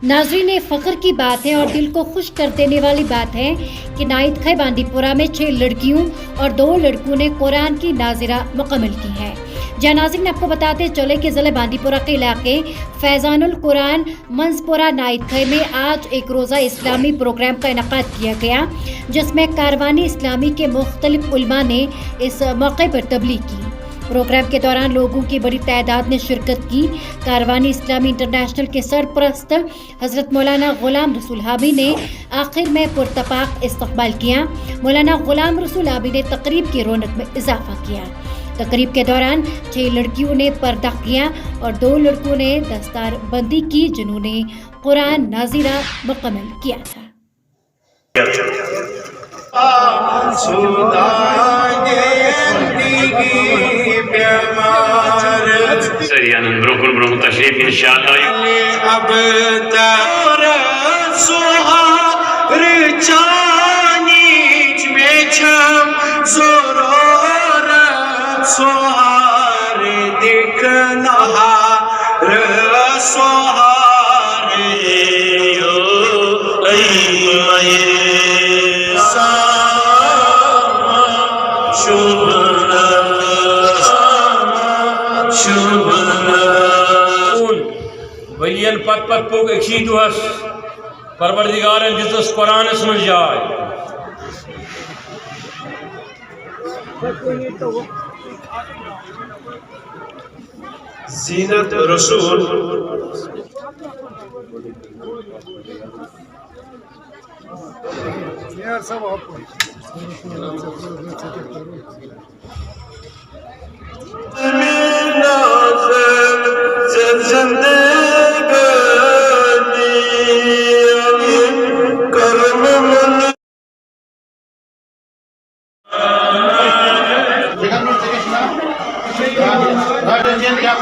नाज़रीन, फख्र की बात है और दिल को खुश कर देने वाली बात है कि नाइद खाई बांदीपुरा में 6 लड़कियों और 2 लड़कों ने कुरान की नाज़िरा मुकम्मल की है। जहाँ नाज़रीन आपको बताते चले कि ज़िले बांदीपुरा के इलाके फैज़ानुल कुरान मंजपुरा नाइद खाई में आज एक रोज़ा इस्लामी प्रोग्राम का इनेकाद किया गया, जिसमें कारवानी इस्लामी के मुख्तलिफ उलमा ने इस मौके पर तबलीग की। प्रोग्राम के दौरान लोगों की बड़ी तादाद ने शिरकत की। कारवानी इस्लामी इंटरनेशनल के सरपरस्त हज़रत मौलाना गुलाम रसूल हाबी ने आखिर में पुरतपाक इस्तकबाल किया। मौलाना गुलाम रसूल हाबी ने तकरीब की रौनक में इजाफा किया। तकरीब के दौरान 6 लड़कियों ने पर्दा किया और 2 लड़कों ने दस्तार बंदी की, जिन्होंने कुरान नाज़िरा मुकम्मल किया था। वलियन पत पत पोग अखी दुहस परवरदिगारन दितस कुरानस मन जाय। ज़ीनत रसूल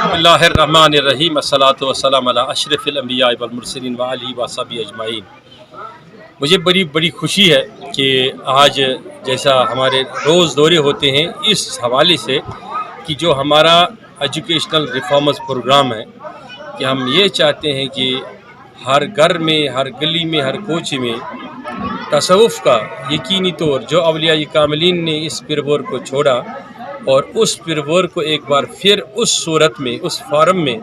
बिस्मिल्लाहिर्रहमानिर्रहीम, अस्सलातु वस्सलामु अला अशरफिल अंबिया वल मुरसलीन व आलिहि व सहबिहि अजमाइन। मुझे बड़ी खुशी है कि आज जैसा हमारे रोज़ दौरे होते हैं, इस हवाले से कि जो हमारा एजुकेशनल रिफॉर्म्स प्रोग्राम है कि हम ये चाहते हैं कि हर घर में, हर गली में, हर कोचे में तसव्वुफ़ का यकीनी तौर जो औलिया कामिलीन ने इस पिरवोर को छोड़ा और उस पिरवोर को एक बार फिर उस सूरत में, उस फॉर्म में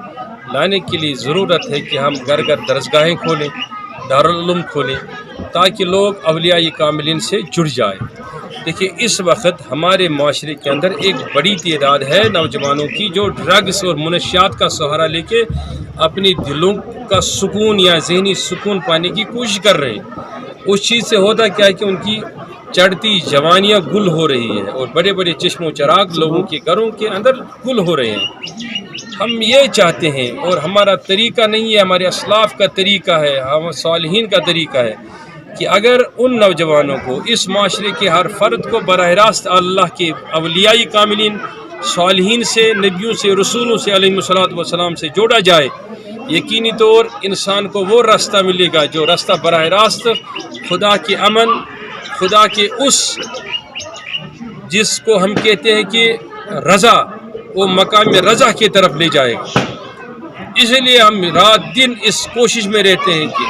लाने के लिए ज़रूरत है कि हम घर घर दरसगाहें खोलें, दारुल उलूम खोलें, ताकि लोग औलिया कामिलीन से जुड़ जाए। देखिए, इस वक्त हमारे माशरे के अंदर एक बड़ी तादाद है नौजवानों की जो ड्रग्स और मुनशियात का सहारा लेके अपने दिलों का सुकून या जहनी सुकून पाने की कोशिश कर रहे हैं। उस चीज़ से होता क्या है कि उनकी चढ़ती जवानियाँ गुल हो रही है और बड़े बड़े चश्मो चराग लोगों के घरों के अंदर गुल हो रहे हैं। हम ये चाहते हैं, और हमारा तरीका नहीं है, हमारे असलाफ का तरीका है, हम सालिहीन का तरीका है कि अगर उन नौजवानों को, इस माशरे के हर फ़र्द को बराह रास्त अल्लाह के औलियाई कामिलीन सालिहीन से, नबियों से, रसूलों से अलैहिस्सलातु वस्सलाम से जोड़ा जाए, यकीनी तौर इंसान को वो रास्ता मिलेगा जो रास्ता बराह रास्त खुदा के अमन, खुदा के उस जिसको हम कहते हैं कि रज़ा, वो मकाम में रज़ा की तरफ ले जाएगा। इसलिए हम रात दिन इस कोशिश में रहते हैं कि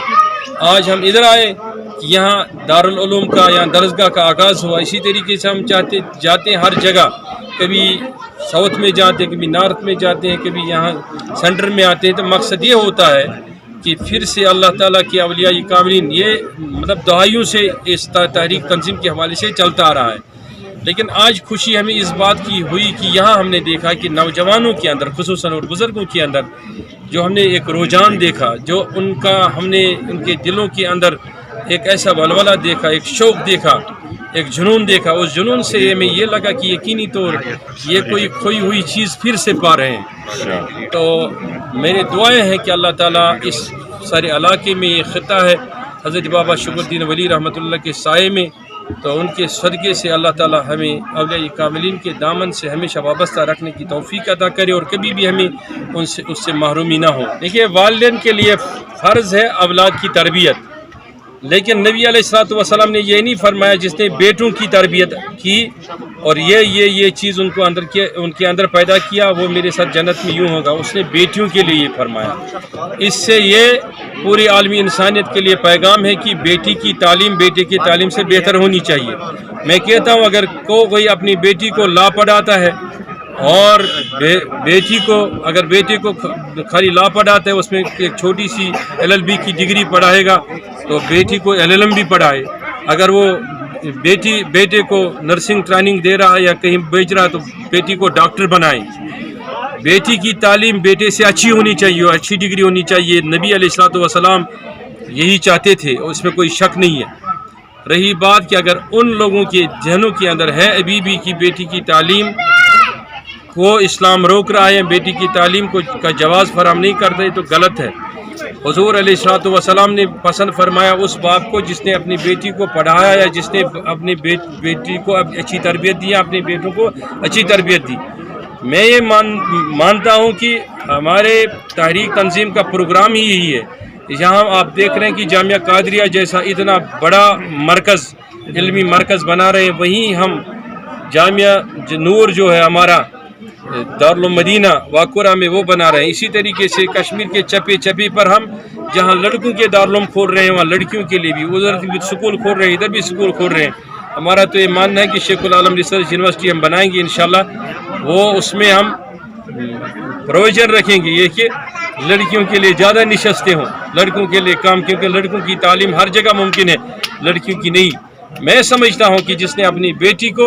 आज हम इधर आए कि यहाँ दारुल उलूम का, यहाँ दरसगाह का आगाज़ हुआ। इसी तरीके से हम जाते हैं हर जगह, कभी साउथ में जाते हैं, कभी नॉर्थ में जाते हैं, कभी यहाँ सेंटर में आते हैं। तो मकसद ये होता है कि फिर से अल्लाह ताला के औलिया कामिलीन, ये मतलब दहाइयों से इस तहरीक तंजीम के हवाले से चलता आ रहा है। लेकिन आज खुशी हमें इस बात की हुई कि यहाँ हमने देखा कि नौजवानों के अंदर खुसूसन और बुज़ुर्गों के अंदर जो हमने एक रुझान देखा, जो हमने उनके दिलों के अंदर एक ऐसा वलवला देखा, एक शौक़ देखा, एक जुनून देखा। उस जुनून से हमें ये लगा कि यकीनी तौर ये कोई खोई हुई चीज़ फिर से पा रहे हैं। तो मेरी दुआएं हैं कि अल्लाह ताला इस सारे इलाके में, ये ख़िता है हज़रत बाबा शुक्रुद्दीन वली रहमतुल्लाह के साए में, तो उनके सदक़े से अल्लाह ताला हमें औलिया कामिलीन के दामन से हमेशा वाबस्ता रखने की तौफ़ीक अता करे और कभी भी हमें उससे महरूमी ना हो। देखिए, वालिदैन के लिए फ़र्ज़ है औलाद की तरबियत, لیکن نبی علیہ الصلوۃ والسلام نے یہ نہیں فرمایا جس نے بیٹوں کی تربیت کی اور یہ چیز ان کے اندر پیدا کیا وہ میرے ساتھ جنت میں یوں ہوگا. اس نے بیٹیوں کے لیے یہ فرمایا. اس سے یہ پوری عالمی انسانیت کے لیے پیغام ہے کہ بیٹی کی تعلیم بیٹے کی تعلیم سے بہتر ہونی چاہیے. میں کہتا ہوں اگر کوئی اپنی بیٹی کو لا پڑھاتا ہے اور بیٹی کو خالی لا پڑھاتا ہے، اس میں ایک چھوٹی سی LLB کی ڈگری پڑھائے گا تو بیٹی کو LLM بھی پڑھائے. اگر وہ بیٹے کو نرسنگ ٹریننگ دے رہا ہے یا کہیں بھیج رہا ہے تو بیٹی کو ڈاکٹر بنائے. بیٹی کی تعلیم بیٹے سے اچھی ہونی چاہیے اور اچھی ڈگری ہونی چاہیے. نبی علیہ الصلوۃ والسلام یہی چاہتے تھے اور اس میں کوئی شک نہیں ہے. رہی بات کہ اگر ان لوگوں کے ذہنوں کے اندر ہے ابھی بھی کہ بیٹی کی تعلیم کو اسلام روک رہا ہے، بیٹی کی تعلیم کا جواز فراہم نہیں کرتا ہے، تو غلط ہے. حضور علیہ الصلوۃ والسلام نے پسند فرمایا اس باپ کو جس نے اپنی بیٹی کو پڑھایا یا جس نے اپنی بیٹی کو اچھی تربیت دی، اپنے بیٹوں کو اچھی تربیت دی. میں یہ مانتا ہوں کہ ہمارے تحریک تنظیم کا پروگرام ہی یہی ہے. یہاں آپ دیکھ رہے ہیں کہ جامعہ قادریہ جیسا اتنا بڑا مرکز، علمی مرکز بنا رہے ہیں، وہیں ہم جامعہ نور جو ہے ہمارا دارالمدینہ واکورہ میں وہ بنا رہے ہیں. اسی طریقے سے کشمیر کے چپے چپے پر ہم جہاں لڑکوں کے دارالعلوم کھول رہے ہیں وہاں لڑکیوں کے لیے بھی ادھر بھی سکول کھول رہے ہیں، ادھر بھی سکول کھول رہے ہیں. ہمارا تو یہ ماننا ہے کہ شیخ العالم ریسرچ یونیورسٹی ہم بنائیں گے انشاءاللہ. وہ اس میں ہم پروویژن رکھیں گے یہ کہ لڑکیوں کے لیے زیادہ نشستیں ہوں، لڑکوں کے لیے کام، کیونکہ لڑکوں کی تعلیم ہر جگہ ممکن ہے، لڑکیوں کی نہیں. میں سمجھتا ہوں کہ جس نے اپنی بیٹی کو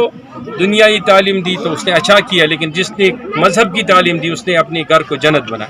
دنیائی تعلیم دی تو اس نے اچھا کیا، لیکن جس نے مذہب کی تعلیم دی اس نے اپنے گھر کو جنت بنایا.